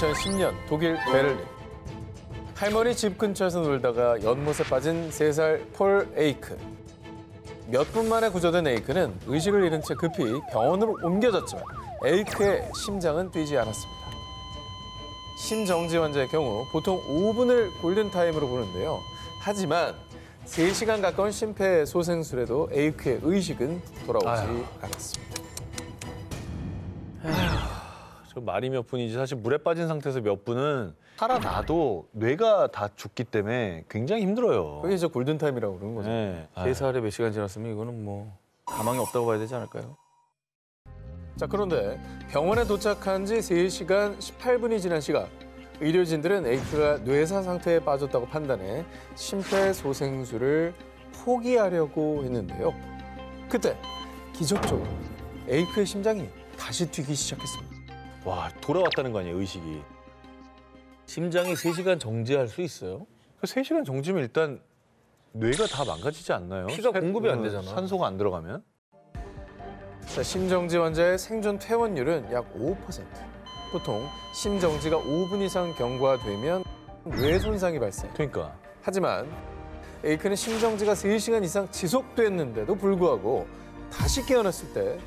2010년 독일 베를린. 할머니 집 근처에서 놀다가 연못에 빠진 3살 폴 에이크. 몇 분 만에 구조된 에이크는 의식을 잃은 채 급히 병원으로 옮겨졌지만 에이크의 심장은 뛰지 않았습니다. 심정지 환자의 경우 보통 5분을 골든타임으로 보는데요. 하지만 3시간 가까운 심폐소생술에도 에이크의 의식은 돌아오지 않았습니다. 저 말이 몇 분이지 사실 물에 빠진 상태에서 몇 분은 살아나도 뇌가 다 죽기 때문에 굉장히 힘들어요. 그게 저 골든타임이라고 그러는 거죠. 네. 3살에 몇 시간 지났으면 이거는 뭐 가망이 없다고 봐야 되지 않을까요? 자, 그런데 병원에 도착한 지 3시간 18분이 지난 시각 의료진들은 에이크가 뇌사 상태에 빠졌다고 판단해 심폐소생술을 포기하려고 했는데요. 그때 기적적으로 에이크의 심장이 다시 뛰기 시작했습니다. 와, 돌아왔다는 거 아니에요, 의식이. 심장이 3시간 정지할 수 있어요? 3시간 정지면 일단 뇌가 다 망가지지 않나요? 피가 공급이 안 되잖아. 산소가 안 들어가면? 자, 심정지 환자의 생존 퇴원율은 약 5%. 보통 심정지가 5분 이상 경과되면 뇌 손상이 발생. 그러니까. 하지만 에이크는 심정지가 3시간 이상 지속됐는데도 불구하고 다시 깨어났을 때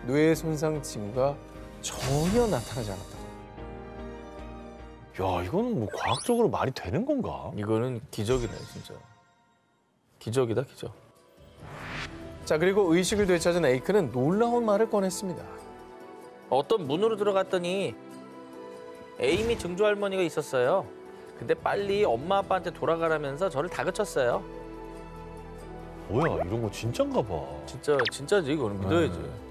뇌 손상 징후가 전혀 나타나지 않았다. 야, 이거는 뭐 과학적으로 말이 되는 건가? 이거는 기적이네, 진짜. 기적이다, 기적. 자, 그리고 의식을 되찾은 에이크는 놀라운 말을 꺼냈습니다. 어떤 문으로 들어갔더니 에이미 증조 할머니가 있었어요. 근데 빨리 엄마 아빠한테 돌아가라면서 저를 다그쳤어요. 뭐야, 이런 거 진짠가 봐. 진짜지, 이거는 믿어야지.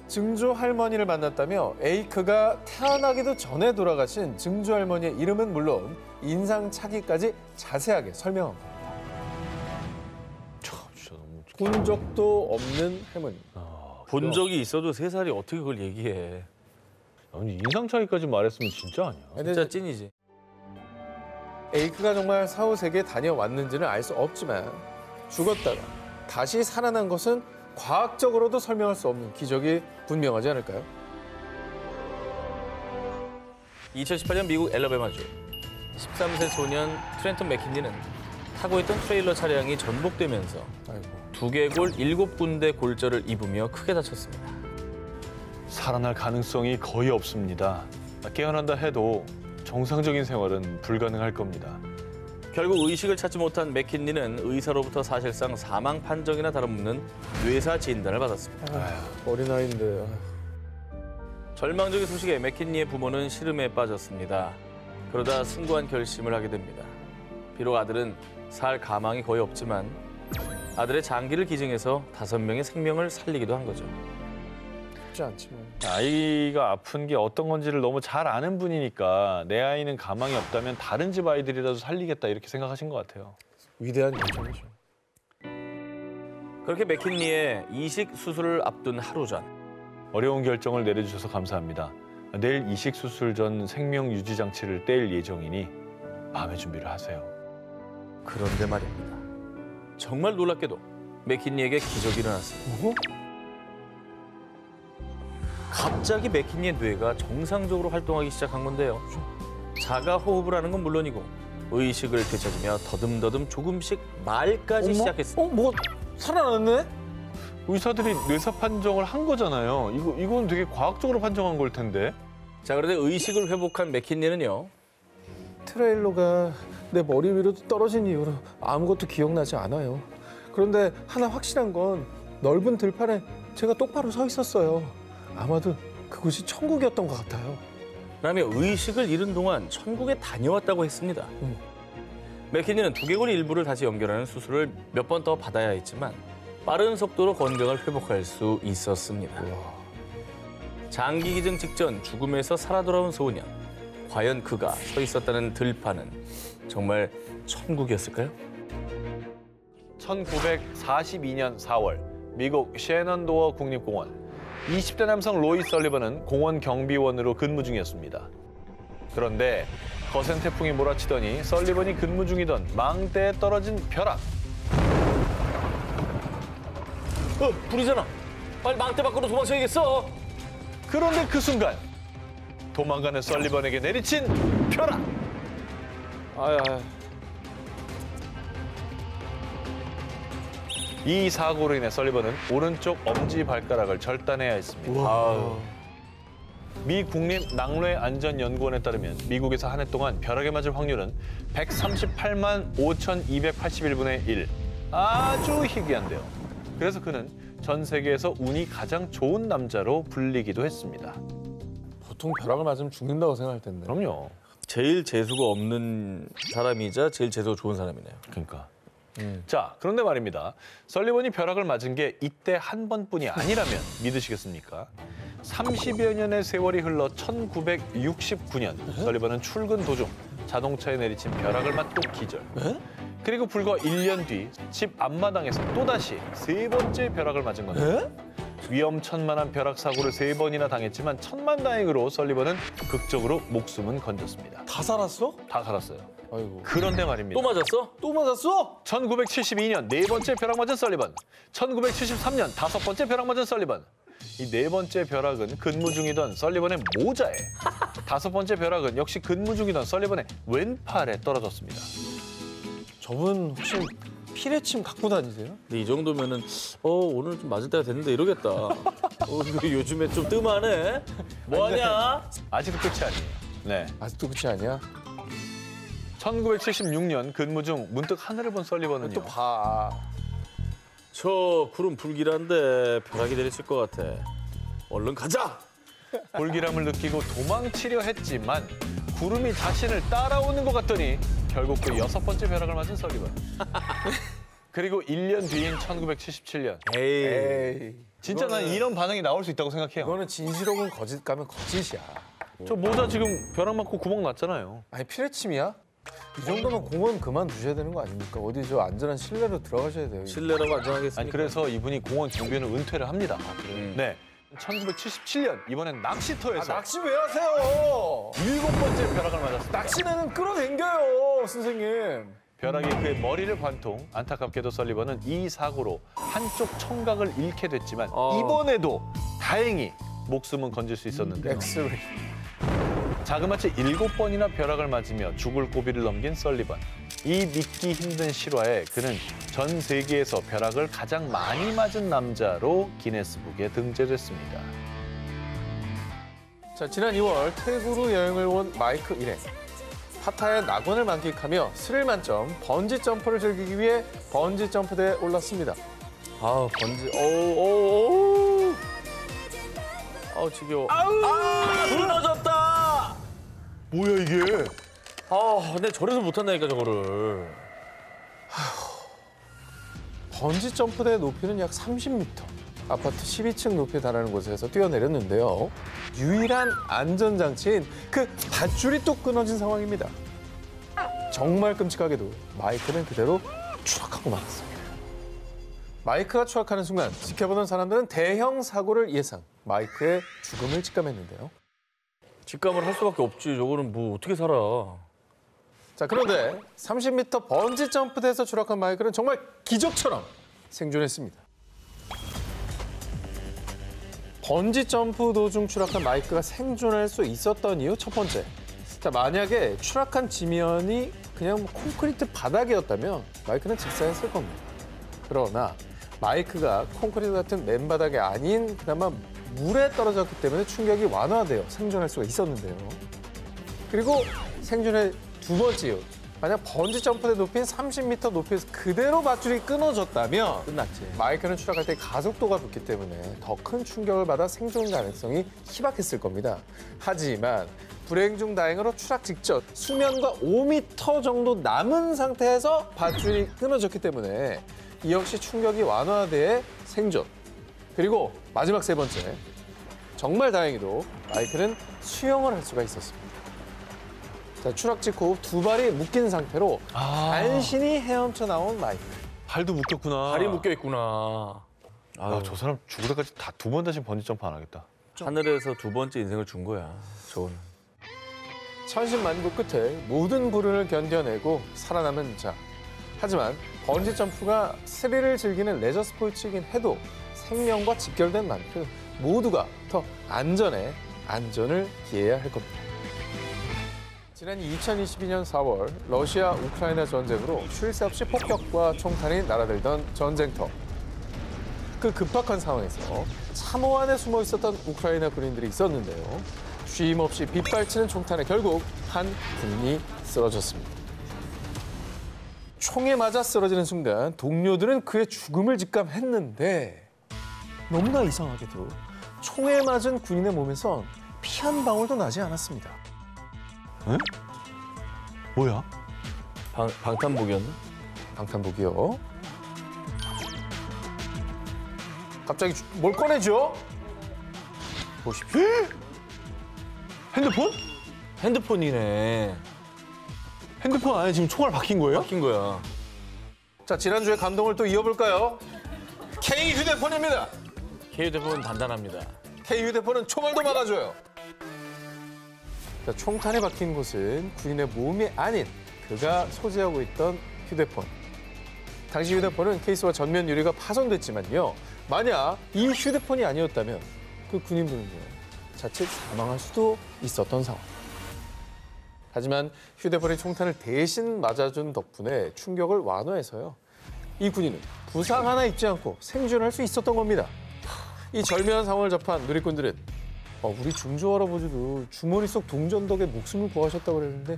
증조 할머니를 만났다며 에이크가 태어나기도 전에 돌아가신 증조 할머니의 이름은 물론 인상착의까지 자세하게 설명한 겁니다. 참, 진짜 너무. 본 적도 없는 할머니. 본 적이 있어도 3살이 어떻게 그걸 얘기해. 아니, 인상 차이까지 말했으면 진짜 아니야. 진짜 찐이지. 에이크가 정말 사후세계에 다녀왔는지는 알 수 없지만 죽었다가 다시 살아난 것은 과학적으로도 설명할 수 없는 기적이 분명하지 않을까요? 2018년 미국 엘라베마주 13세 소년 트렌턴 맥킨리는 타고 있던 트레일러 차량이 전복되면서 아이고. 두개골 7군데 골절을 입으며 크게 다쳤습니다. 살아날 가능성이 거의 없습니다. 깨어난다 해도 정상적인 생활은 불가능할 겁니다. 결국 의식을 찾지 못한 맥킨리는 의사로부터 사실상 사망 판정이나 다름없는 뇌사 진단을 받았습니다. 어린아이인데. 절망적인 소식에 맥킨리의 부모는 시름에 빠졌습니다. 그러다 숭고한 결심을 하게 됩니다. 비록 아들은 살 가망이 거의 없지만 아들의 장기를 기증해서 5명의 생명을 살리기도 한 거죠. 쉽지 않지만. 아이가 아픈 게 어떤 건지를 너무 잘 아는 분이니까 내 아이는 가망이 없다면 다른 집 아이들이라도 살리겠다 이렇게 생각하신 것 같아요. 위대한 열정이죠. 그렇게 맥킨리의 이식 수술을 앞둔 하루 전 어려운 결정을 내려주셔서 감사합니다. 내일 이식 수술 전 생명 유지 장치를 떼일 예정이니 마음의 준비를 하세요. 그런데 말입니다. 정말 놀랍게도 맥킨리에게 기적이 일어났습니다. 갑자기 맥킨리의 뇌가 정상적으로 활동하기 시작한 건데요. 자가 호흡을 하는 건 물론이고 의식을 되찾으며 더듬더듬 조금씩 말까지 시작했습니다. 뭐가 살아났네? 의사들이 뇌사 판정을 한 거잖아요. 이건 되게 과학적으로 판정한 걸 텐데. 자, 그런데 의식을 회복한 맥킨리는요. 트레일러가 내 머리 위로 떨어진 이후로 아무것도 기억나지 않아요. 그런데 하나 확실한 건 넓은 들판에 제가 똑바로 서 있었어요. 아마도 그곳이 천국이었던 것 같아요. 그다음에 의식을 잃은 동안 천국에 다녀왔다고 했습니다. 맥킨리는 두개골 일부를 다시 연결하는 수술을 몇 번 더 받아야 했지만 빠른 속도로 건강을 회복할 수 있었습니다. 장기 기증 직전 죽음에서 살아 돌아온 소년. 과연 그가 서 있었다는 들판은 정말 천국이었을까요? 1942년 4월 미국 셰넌도어 국립공원. 20대 남성 로이 설리번은 공원 경비원으로 근무 중이었습니다. 그런데 거센 태풍이 몰아치더니 설리번이 근무 중이던 망대에 떨어진 벼락. 불이잖아. 빨리 망대 밖으로 도망쳐야겠어. 그런데 그 순간 도망가는 설리번에게 내리친 벼락. 아유. 이 사고로 인해 설리번은 오른쪽 엄지 발가락을 절단해야 했습니다. 미 국립낭뢰안전연구원에 따르면 미국에서 한 해 동안 벼락에 맞을 확률은 138만 5,281분의 1. 아주 희귀한데요. 그래서 그는 전 세계에서 운이 가장 좋은 남자로 불리기도 했습니다. 보통 벼락을 맞으면 죽는다고 생각할 텐데. 그럼요. 제일 재수가 없는 사람이자 제일 재수가 좋은 사람이네요. 그러니까. 자, 그런데 말입니다. 설리번이 벼락을 맞은 게 이때 한 번뿐이 아니라면 믿으시겠습니까? 30여 년의 세월이 흘러 1969년 설리번은 출근 도중 자동차에 내리친 벼락을 맞고 기절. 그리고 불과 1년 뒤 집 앞마당에서 또다시 세 번째 벼락을 맞은 겁니다. 위험천만한 벼락 사고를 3번이나 당했지만 천만다행으로 설리번은 극적으로 목숨은 건졌습니다. 다 살았어? 다 살았어요. 아이고. 그런데 말입니다. 또 맞았어? 또 맞았어? 1972년 네 번째 벼락 맞은 설리번, 1973년 5번째 벼락 맞은 설리번. 이 네 번째 벼락은 근무 중이던 설리번의 모자에, 5번째 벼락은 역시 근무 중이던 설리번의 왼팔에 떨어졌습니다. 저분 혹시 피레침 갖고 다니세요? 근데 이 정도면은 오늘 좀 맞을 때가 됐는데 이러겠다. 이거 요즘에 좀 뜸하네. 뭐하냐? 아직도 끝이 아니에요. 네. 아직도 끝이 아니야? 1976년 근무 중 문득 하늘을 본 설리번은요. 또 봐. 저 구름 불길한데 벼락이 내리칠 것 같아. 얼른 가자. 불길함을 느끼고 도망치려 했지만 구름이 자신을 따라오는 것 같더니 결국 그 6번째 벼락을 맞은 설리번. 그리고 1년 뒤인 1977년. 에이. 진짜 난 이런 반응이 나올 수 있다고 생각해요. 이거는 진실 혹은 거짓 가면 거짓이야. 저 모자 지금 벼락 맞고 구멍 났잖아요. 아니 피레침이야? 이 정도면 공원 그만두셔야 되는 거 아닙니까? 어디 저 안전한 실내로 들어가셔야 돼요. 실내라고 안전하겠습니까? 아니 그래서 이분이 공원 경비원을 은퇴를 합니다. 네. 1977년 이번엔 낚시터에서 낚시 왜 하세요? 7번째 벼락을 맞았습니다. 낚시는 끌어당겨요, 선생님. 벼락이 그의 머리를 관통. 안타깝게도 설리번은 이 사고로 한쪽 청각을 잃게 됐지만 이번에도 다행히 목숨은 건질 수 있었는데요. 엑스레이. 자그마치 7번이나 벼락을 맞으며 죽을 고비를 넘긴 설리번. 이 믿기 힘든 실화에 그는 전 세계에서 벼락을 가장 많이 맞은 남자로 기네스북에 등재됐습니다. 자, 지난 2월 태국으로 여행을 온 마이크 일행. 파타야의 낙원을 만끽하며 스릴 만점 번지 점프를 즐기기 위해 번지 점프대에 올랐습니다. 아 번지. 오오오. 아우 지겨워. 무너졌다. 뭐야 이게? 근데 저래서 못한다니까 저거를. 번지 점프대의 높이는 약 30m. 아파트 12층 높이에 달하는 곳에서 뛰어내렸는데요. 유일한 안전장치인 그 밧줄이 또 끊어진 상황입니다. 정말 끔찍하게도 마이크는 그대로 추락하고 말았습니다. 마이크가 추락하는 순간 지켜보던 사람들은 대형 사고를 예상, 마이크의 죽음을 직감했는데요. 직감을 할 수밖에 없지. 저거는 뭐 어떻게 살아. 자, 그런데 30m 번지 점프대에서 추락한 마이크는 정말 기적처럼 생존했습니다. 번지 점프 도중 추락한 마이크가 생존할 수 있었던 이유 첫 번째. 자, 만약에 추락한 지면이 그냥 콘크리트 바닥이었다면 마이크는 직사했을 겁니다. 그러나 마이크가 콘크리트 같은 맨바닥이 아닌 그나마 물에 떨어졌기 때문에 충격이 완화되어 생존할 수가 있었는데요. 그리고 생존의 두 번째 이유. 만약 번지 점프대 높이인 30m 높이에서 그대로 밧줄이 끊어졌다면 끝났지. 마이크는 추락할 때 가속도가 붙기 때문에 더 큰 충격을 받아 생존 가능성이 희박했을 겁니다. 하지만 불행 중 다행으로 추락 직전 수면과 5m 정도 남은 상태에서 밧줄이 끊어졌기 때문에 이 역시 충격이 완화돼 생존. 그리고 마지막 세 번째. 정말 다행히도 마이크는 수영을 할 수가 있었습니다. 자, 추락 직후 두 발이 묶인 상태로 간신히 헤엄쳐 나온 마이크. 발도 묶였구나. 발이 묶여 있구나. 저 사람 죽을 때까지 다 두 번 다시 번지 점프 안 하겠다. 하늘에서 두 번째 인생을 준 거야. 저거는. 천신만고 끝에 모든 불운을 견뎌내고 살아남은 자. 하지만 번지 점프가 스릴을 즐기는 레저 스포츠이긴 해도 생명과 직결된 만큼 모두가 더 안전에 안전을 기해야 할 겁니다. 지난 2022년 4월 러시아 우크라이나 전쟁으로 쉴 새 없이 폭격과 총탄이 날아들던 전쟁터. 그 급박한 상황에서 참호 안에 숨어 있었던 우크라이나 군인들이 있었는데요. 쉼 없이 빗발치는 총탄에 결국 한 군인이 쓰러졌습니다. 총에 맞아 쓰러지는 순간 동료들은 그의 죽음을 직감했는데 너무나 이상하게도 총에 맞은 군인의 몸에선 피 한 방울도 나지 않았습니다. 에? 뭐야? 방탄복이었나? 방탄복이요. 갑자기 뭘 꺼내죠? 보십시오. 핸드폰? 핸드폰이네. 핸드폰 안에 지금 총알 박힌 거예요? 바뀐 거야. 자, 지난주에 감동을 또 이어볼까요? K 휴대폰입니다. K 휴대폰은 단단합니다. K 휴대폰은 총알도 막아줘요. 자, 총탄에 박힌 곳은 군인의 몸이 아닌 그가 소지하고 있던 휴대폰. 당시 휴대폰은 케이스와 전면 유리가 파손됐지만요. 만약 이 휴대폰이 아니었다면 그 군인분은요, 자칫 사망할 수도 있었던 상황. 하지만 휴대폰이 총탄을 대신 맞아준 덕분에 충격을 완화해서요. 이 군인은 부상 하나 입지 않고 생존할 수 있었던 겁니다. 이 절묘한 상황을 접한 누리꾼들은 우리 중조 할아버지도 주머니 속 동전 덕에 목숨을 구하셨다고 그랬는데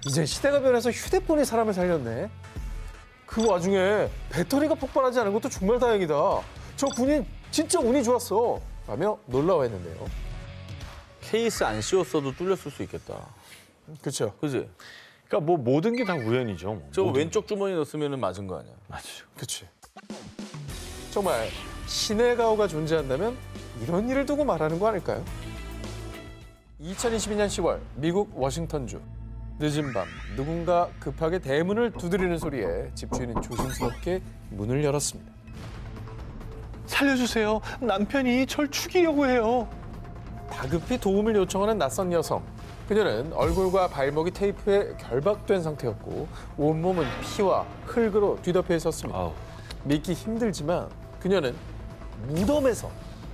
이제 시대가 변해서 휴대폰이 사람을 살렸네. 그 와중에 배터리가 폭발하지 않은 것도 정말 다행이다. 저 군인 진짜 운이 좋았어. 라며 놀라워했는데요. 케이스 안 씌웠어도 뚫렸을 수 있겠다. 그렇죠. 그지? 그러니까 뭐 모든 게 다 우연이죠. 뭐. 저 왼쪽 주머니 넣었으면 맞은 거 아니야? 맞죠. 그렇지. 정말 신의 가호가 존재한다면 이런 일을 두고 말하는 거 아닐까요? 2022년 10월 미국 워싱턴주. 늦은 밤 누군가 급하게 대문을 두드리는 소리에 집주인은 조심스럽게 문을 열었습니다. 살려주세요. 남편이 절 죽이려고 해요. 다급히 도움을 요청하는 낯선 여성. 그녀는 얼굴과 발목이 테이프에 결박된 상태였고 온몸은 피와 흙으로 뒤덮여 있었습니다. 아우. 믿기 힘들지만 그녀는 무덤에서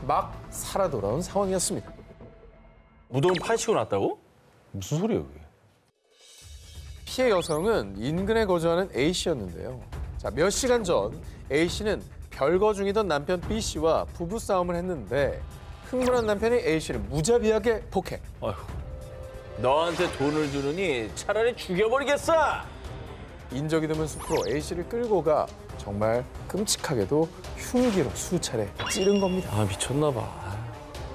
막 살아 돌아온 상황이었습니다. 무덤 파헤치고 났다고? 무슨 소리예요, 그게? 피해 여성은 인근에 거주하는 A씨였는데요. 자, 몇 시간 전 A씨는 별거 중이던 남편 B씨와 부부싸움을 했는데 흥분한 남편이 A씨를 무자비하게 폭행. 아휴. 너한테 돈을 주느니 차라리 죽여버리겠어! 인적이 드문 숲으로 A씨를 끌고 가 정말 끔찍하게도 흉기로 수차례 찌른 겁니다. 아, 미쳤나 봐.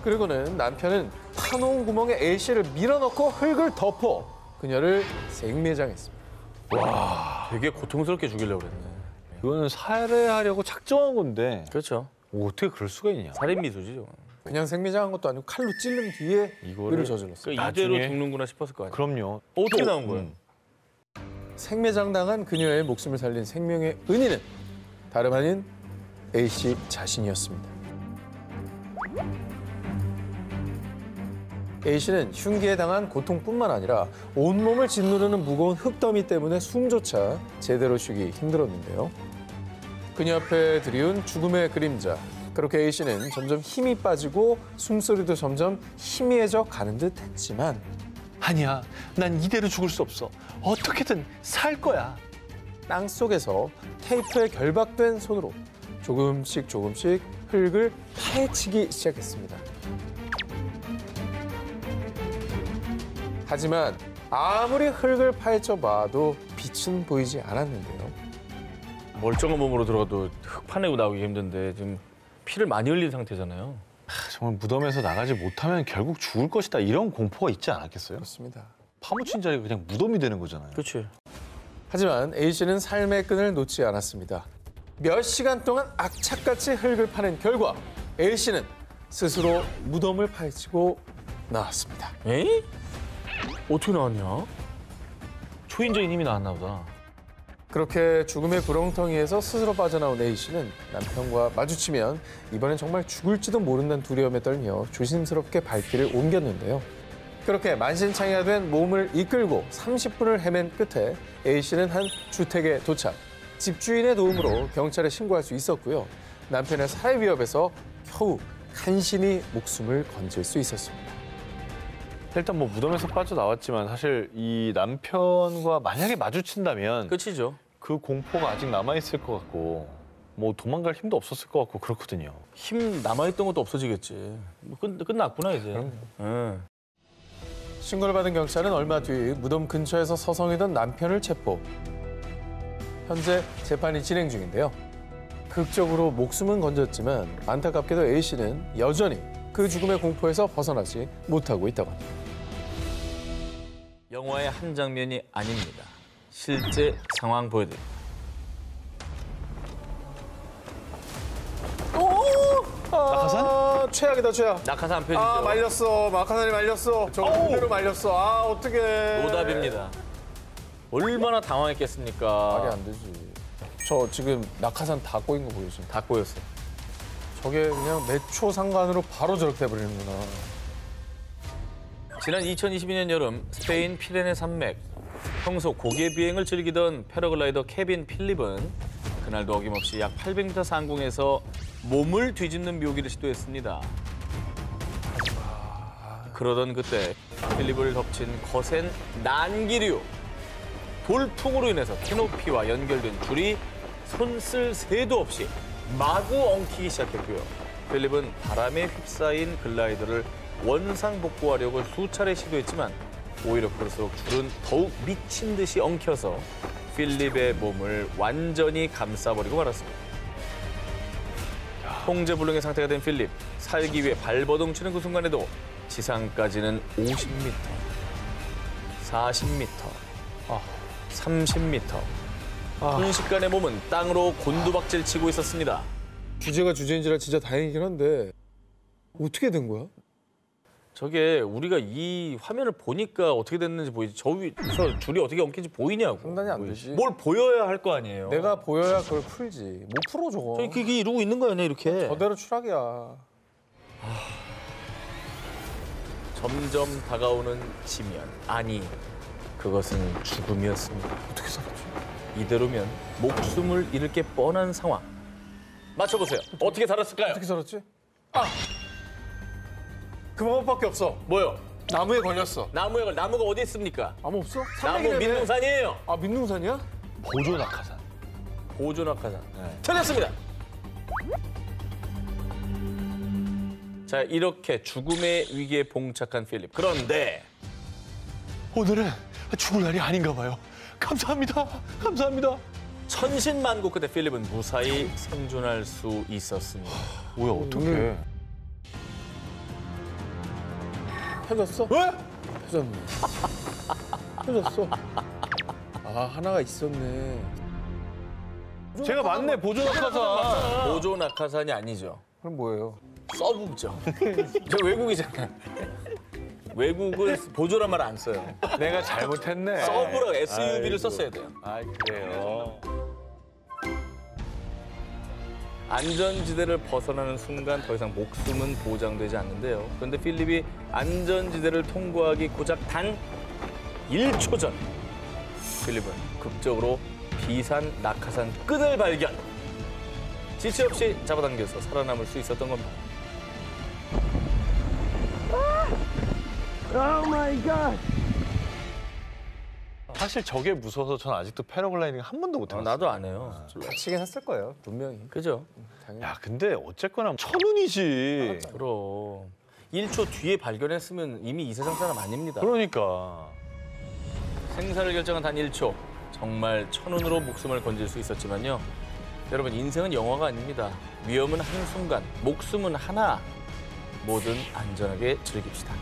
그리고는 남편은 파놓은 구멍에 A씨를 밀어넣고 흙을 덮어 그녀를 생매장했습니다. 되게 고통스럽게 죽이려고 그랬네. 이거는 살해하려고 작정한 건데 그렇죠. 어떻게 그럴 수가 있냐. 살인미수지, 저건. 그냥 생매장한 것도 아니고 칼로 찌른 뒤에 이거를 일을 저질렀어요. 그러니까 이대로 나중에- 죽는구나 싶었을 거 아니야. 그럼요. 어떻게 또- 나온 거야? 생매장 당한 그녀의 목숨을 살린 생명의 은인은 다름 아닌 A씨 자신이었습니다. A씨는 흉기에 당한 고통뿐만 아니라 온몸을 짓누르는 무거운 흙더미 때문에 숨조차 제대로 쉬기 힘들었는데요. 그녀 앞에 들이운 죽음의 그림자. 그렇게 A씨는 점점 힘이 빠지고 숨소리도 점점 희미해져 가는 듯 했지만 아니야, 난 이대로 죽을 수 없어. 어떻게든 살 거야. 땅속에서 테이프에 결박된 손으로 조금씩 흙을 파헤치기 시작했습니다. 하지만 아무리 흙을 파헤쳐 봐도 빛은 보이지 않았는데요. 멀쩡한 몸으로 들어가도 흙 파내고 나오기 힘든데 지금 피를 많이 흘린 상태잖아요. 정말 무덤에서 나가지 못하면 결국 죽을 것이다. 이런 공포가 있지 않았겠어요? 그렇습니다. 파묻힌 자리가 그냥 무덤이 되는 거잖아요. 그렇지. 하지만 A씨는 삶의 끈을 놓지 않았습니다. 몇 시간 동안 악착같이 흙을 파낸 결과 A씨는 스스로 무덤을 파헤치고 나왔습니다. 에이? 어떻게 나왔냐? 초인적인 힘이 나왔나 보다. 그렇게 죽음의 구렁텅이에서 스스로 빠져나온 A씨는 남편과 마주치면 이번엔 정말 죽을지도 모른다는 두려움에 떨며 조심스럽게 발길을 옮겼는데요. 그렇게 만신창이가 몸을 이끌고 30분을 헤맨 끝에 A씨는 한 주택에 도착. 집주인의 도움으로 경찰에 신고할 수 있었고요. 남편의 살해 위협에서 겨우 간신히 목숨을 건질 수 있었습니다. 일단 뭐 무덤에서 빠져나왔지만 사실 이 남편과 만약에 마주친다면 끝이죠. 그 공포가 아직 남아있을 것 같고 뭐 도망갈 힘도 없었을 것 같고 그렇거든요. 힘 남아있던 것도 없어지겠지. 뭐 끝났구나 이제. 응. 신고를 받은 경찰은 얼마 뒤 무덤 근처에서 서성이던 남편을 체포. 현재 재판이 진행 중인데요. 극적으로 목숨은 건졌지만 안타깝게도 A씨는 여전히 그 죽음의 공포에서 벗어나지 못하고 있다고 합니다. 영화의 한 장면이 아닙니다. 실제 상황 보여드립니다. 낙하산? 최악이다, 최악. 낙하산 안 펴지죠? 아, 말렸어. 낙하산이 말렸어. 저 그대로 말렸어. 아, 어떡해. 노답입니다. 얼마나 당황했겠습니까? 말이 안 되지. 저 지금 낙하산 다 꼬인 거 보이죠? 다 꼬였어요. 저게 그냥 몇 초 상관으로 바로 저렇게 돼버리는구나. 지난 2022년 여름 스페인 피레네 산맥. 평소 고개 비행을 즐기던 패러글라이더 케빈 필립은 그날도 어김없이 약 800m 상공에서 몸을 뒤집는 묘기를 시도했습니다. 그러던 그때 필립을 덮친 거센 난기류. 돌풍으로 인해서 캐노피와 연결된 줄이 손쓸 새도 없이 마구 엉키기 시작했고요. 필립은 바람에 휩싸인 글라이더를 원상복구하려고 수차례 시도했지만 오히려 그럴수록 줄은 더욱 미친 듯이 엉켜서 필립의 몸을 완전히 감싸버리고 말았습니다. 통제불능의 상태가 된 필립, 살기 위해 발버둥 치는 그 순간에도 지상까지는 50m, 40m, 30m. 순식간에 몸은 땅으로 곤두박질 치고 있었습니다. 주제가 주제인지라 진짜 다행이긴 한데 어떻게 된 거야? 저게 우리가 이 화면을 보니까 어떻게 됐는지 보이지. 저위서 줄이 어떻게 엉킨지 보이냐고. 판단이 안 되지. 뭘 보여야 할 거 아니에요. 내가 보여야 그걸 풀지. 못 풀어 저거. 저기 그게 이러고 있는 거야, 이렇게. 저대로 추락이야. 점점 다가오는 지면. 아니, 그것은 죽음이었습니다. 어떻게 살았지? 이대로면 목숨을 잃을 게 뻔한 상황. 맞춰보세요. 어떻게 살았을까요? 어떻게 살았지? 아! 그 방법밖에 없어. 뭐요? 나무에 걸렸어. 나무가 어디 있습니까? 나무 없어? 나무 산맥이라며. 민둥산이에요. 아, 민둥산이야? 보조 낙하산. 보조 낙하산. 틀렸습니다. 자, 이렇게 죽음의 위기에 봉착한 필립. 그런데 오늘은 죽을 날이 아닌가 봐요. 감사합니다. 감사합니다. 천신만고 끝에 필립은 무사히 생존할 수 있었습니다. 뭐야 어떡해. 펴졌어? 왜? 펴졌네. 펴졌어. 아, 하나가 있었네. 제가 맞네 보조 낙하산. 보조 낙하산이 아니죠. 그럼 뭐예요? 서브죠. 저 외국이잖아요. 외국은 보조란 말 안 써요. 내가 잘못했네. 서브라고 SUV를 아이고. 썼어야 돼요. 아 그래요. 안전지대를 벗어나는 순간 더 이상 목숨은 보장되지 않는데요. 그런데 필립이 안전지대를 통과하기 고작 단 1초 전 필립은 극적으로 비산 낙하산 끈을 발견. 지체 없이 잡아당겨서 살아남을 수 있었던 겁니다. 사실 저게 무서워서 전 아직도 패러글라이딩 한 번도 못 해봤어요. 나도 안 해요. 다치긴 했을 거예요, 분명히. 그죠? 당연히. 야 근데 어쨌거나 천운이지. 그럼 1초 뒤에 발견했으면 이미 이 세상 사람 아닙니다. 그러니까. 생사를 결정한 단 1초. 정말 천운으로 목숨을 건질 수 있었지만요. 여러분, 인생은 영화가 아닙니다. 위험은 한순간, 목숨은 하나. 뭐든 안전하게 즐깁시다.